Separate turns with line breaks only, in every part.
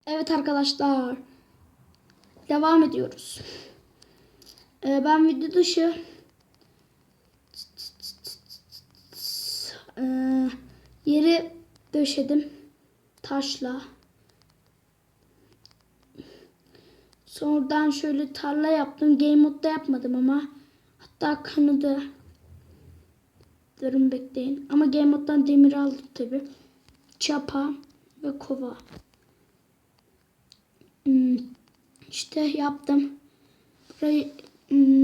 Evet arkadaşlar. Devam ediyoruz. Ben video dışı yeri döşedim taşla. Sonradan şöyle tarla yaptım. Game modda yapmadım ama. Hatta kanadı. Durun bekleyin. Ama game moddan demir aldım tabi. Çapa ve kova. İşte yaptım. Burayı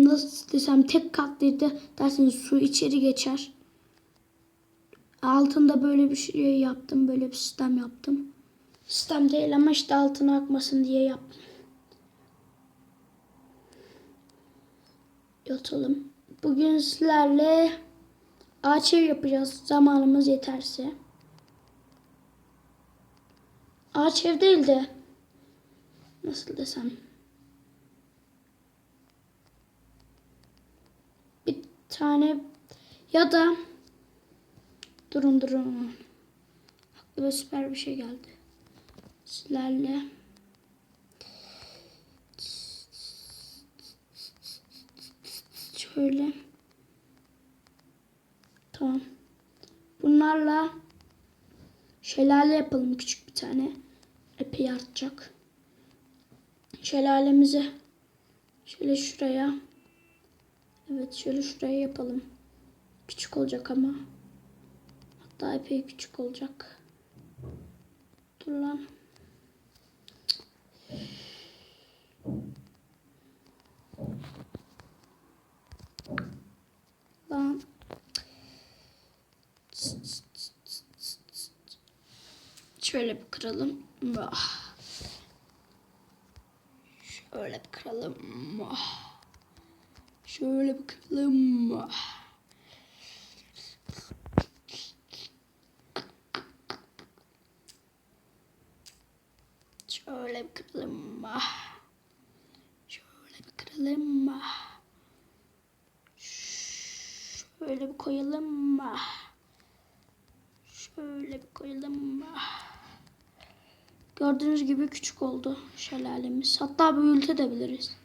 nasıl desem tek katlıydı. Derseniz su içeri geçer. Altında böyle bir şey yaptım. Böyle bir sistem yaptım. Sistem değil ama işte altına akmasın diye yaptım. Yatalım. Bugün sizlerle ağaç ev yapacağız. Zamanımız yeterse. Ağaç ev değil de nasıl desem. Bir tane ya da durun. Aklıma süper bir şey geldi. Sizlerle şöyle. Tamam. Bunlarla şelale yapalım küçük bir tane. Epey artacak. Şelalemizi şöyle şuraya. Evet şöyle şuraya yapalım. Küçük olacak ama. Hatta epey küçük olacak. Dur lan. Lan. Şöyle bir kıralım. Şöyle bir kıralım. Şöyle bir kıralım. Şöyle bir kıralım. Şöyle bir kıralım. Şöyle bir koyalım. Şöyle bir koyalım. Gördüğünüz gibi küçük oldu şelalemiz. Hatta büyütebiliriz.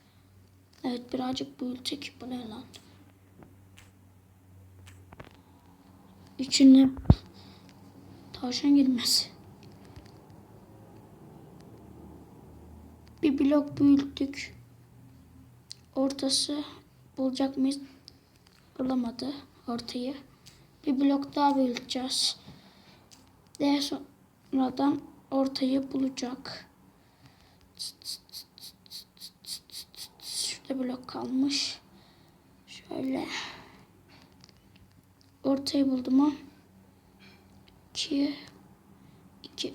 Evet birazcık büyütecek. Bu ne lan? İçine tavşan girmez. Bir blok büyüttük. Ortası bulacak mıyız? Bulamadı ortayı. Bir blok daha büyüteceğiz. Daha sonradan ortayı bulacak. Şurada blok kalmış. Şöyle. Ortayı buldu mu? 2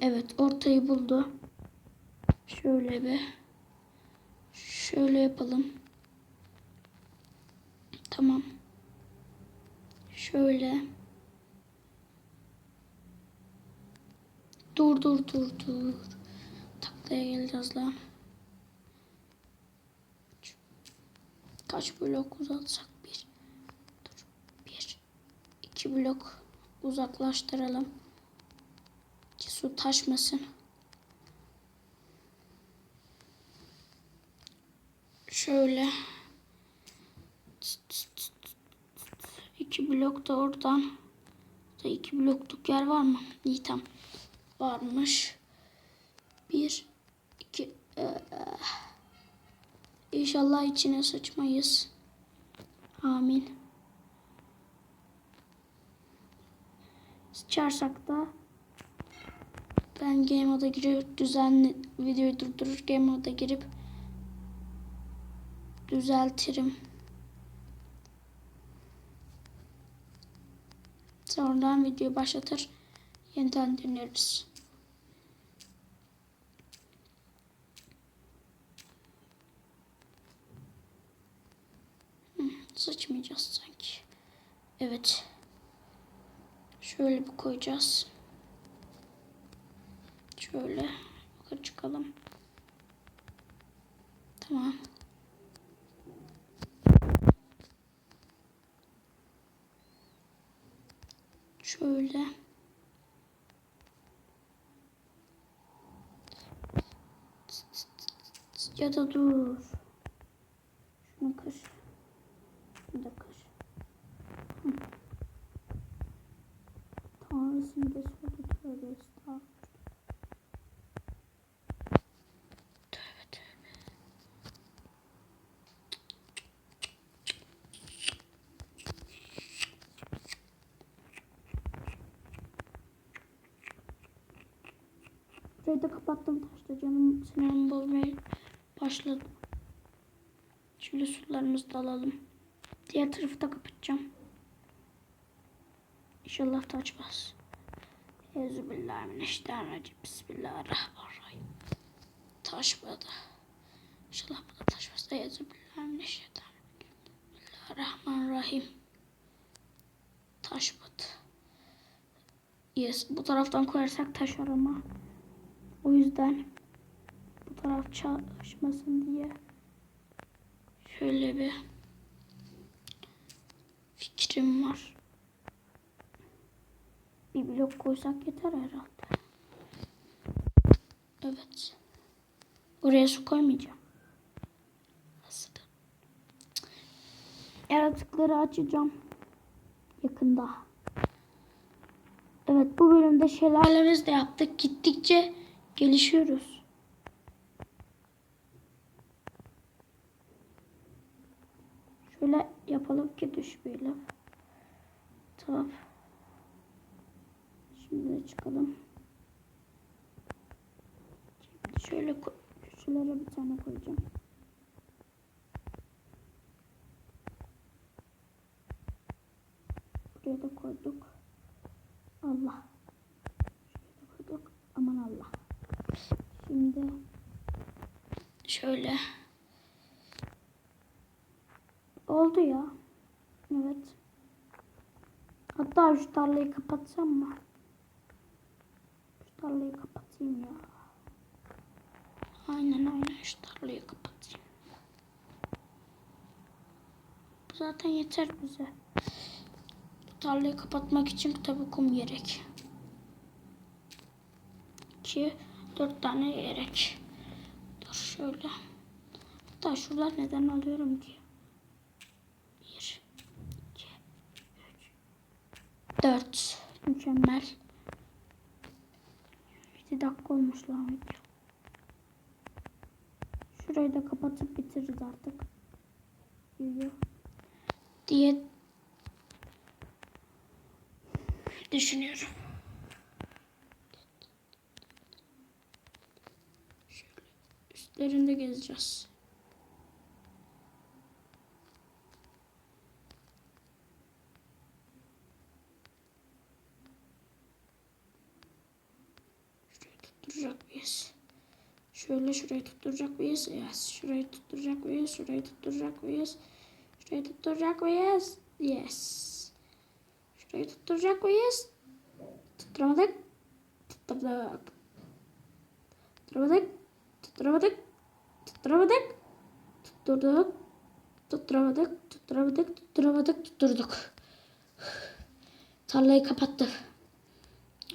evet ortayı buldu. Şöyle yapalım. Tamam. Şöyle. Dur. Taklaya geleceğiz lan. Kaç blok uzatsak? 2 blok uzaklaştıralım. Ki su taşmasın. Şöyle. 2 blok da oradan. 2 blokluk yer var mı? İyi tamam. Varmış. 1 2 İnşallah içine sıçmayız. Amin. Sıçarsak da ben game moda girip düzenli videoyu durdurur game moda girip düzeltirim. Sonradan videoyu başlatır. Yeniden döneriz. Sıçmayacağız sanki. Evet. Şöyle bir koyacağız. Şöyle yukarı çıkalım. Tamam. Şöyle. Ya da dur. Şunu kır. Şunu da kır. Hı. Tanrısını da söyle. Tövbe estağfurullah. Tövbe tövbe. Burayı da kapattım taşla, canım sinirimi bozmaya başladı. Şimdi sularımızı da alalım. Diğer tarafı da kapatacağım. İnşallah da açmaz. Euzubillahimineşşeytanirracim. Bismillahirrahmanirrahim. Taşmadı. İnşallah bu da taşmaz. Euzubillahimineşşeytanirracim. Bismillahirrahmanirrahim. Taşmadı. Yes. Bu taraftan koyarsak taşar ama. O yüzden bu taraf çalışmasın diye şöyle bir fikrim var. Bir blok koysak yeter herhalde. Evet. Oraya su koymayacağım. Aslında. Yaratıkları açacağım. Yakında. Evet, bu bölümde şelalemizi de yaptık. Gittikçe gelişiyoruz. Şöyle yapalım ki düşmeyelim. Tamam. Şimdi de çıkalım. Şimdi şöyle şuralara bir tane koyacağım. Buraya da koyduk. Allah. Şuraya da koyduk. Aman Allah. Şimdi şöyle. Oldu ya. Evet. Hatta şu tarlayı kapatsam mı? Şu tarlayı kapatayım ya. Aynen şu tarlayı kapatayım. Bu zaten yeter bize. Bu tarlayı kapatmak için tabii kum gerek. 2, 4 tane gerek. Dur şöyle. Hatta şuralar neden alıyorum ki? 1, 2, 3, 4. Mükemmel. 7 dakika olmuş lan video. Şurayı da kapatıp bitiririz artık. Diye düşünüyorum. Şöyle üstlerinde gezeceğiz. Şurayı tutturacak mıyız? Şurayı tutturacak mıyız? Yes. Şurayı tutturacak mıyız? Şurayı tutturacak mıyız? Şurayı tutturacak mıyız? Yes. Şurayı tutturacak mıyız? Tutturamadık. Tutturamadık. Tutturamadık. Tutturamadık. Tutturduk. Tutturamadık. Tutturduk. Tarlayı kapattık.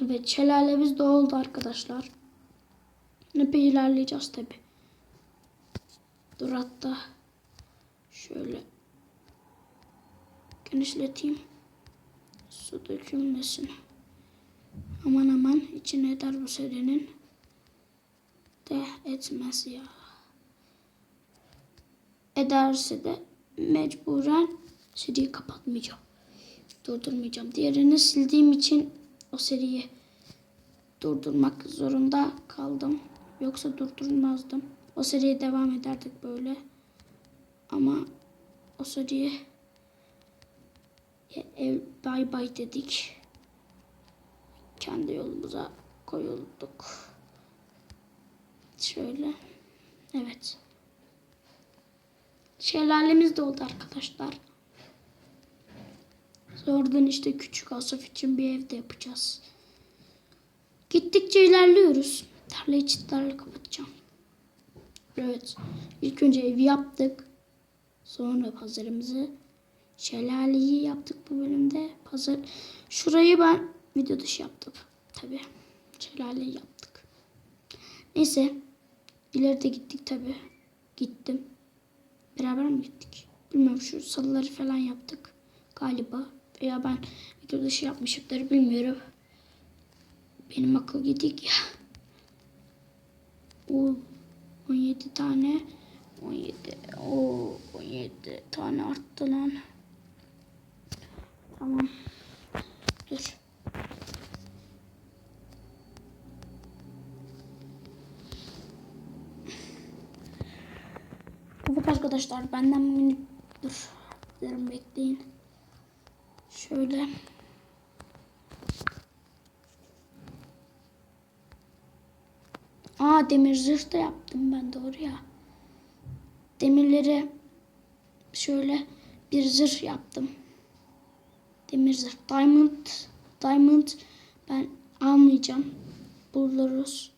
Evet, şelalemiz de oldu arkadaşlar. Epey ilerleyeceğiz tabi. Dur hatta şöyle genişleteyim. Su dökülmesin. Aman içine eder bu serinin. De etmez ya. Ederse de mecburen seriyi kapatmayacağım. Durdurmayacağım. Diğerini sildiğim için o seriyi durdurmak zorunda kaldım. Yoksa durdurmazdım. O seriye devam ederdik böyle. Ama o seriye bay bay dedik. Kendi yolumuza koyulduk. Şöyle. Evet. Şelalemiz de oldu arkadaşlar. Oradan işte küçük Asaf için bir evde yapacağız. Gittikçe ilerliyoruz. Tarla kapatacağım. Evet. İlk önce evi yaptık. Sonra pazarımızı. Şelaleyi yaptık bu bölümde. Şurayı ben video dışı yaptım. Tabii. Şelaleyi yaptık. Neyse. İleride gittik tabii. gittim. Beraber mi gittik? Bilmiyorum, şu salıları falan yaptık galiba. Veya ben video dışı yapmışımdır, bilmiyorum. Benim akıl gidik ya. O 17 tane. 17 tane arttı lan. Tamam. Dur. Evet arkadaşlar, benden minik, dur. Durun, bekleyin. Şöyle. Demir zırh da yaptım ben, doğru ya. Demirleri şöyle bir zırh yaptım. Demir zırh. Diamond ben almayacağım. Buluruz.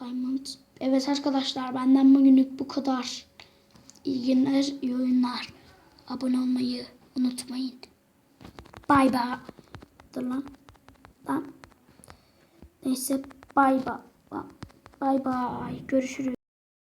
Diamond. Evet arkadaşlar, benden bugünlük bu kadar. İyi günler, iyi oyunlar. Abone olmayı unutmayın. Bay bay. Dur lan. Neyse, bay bay. Bay bay. Görüşürüz.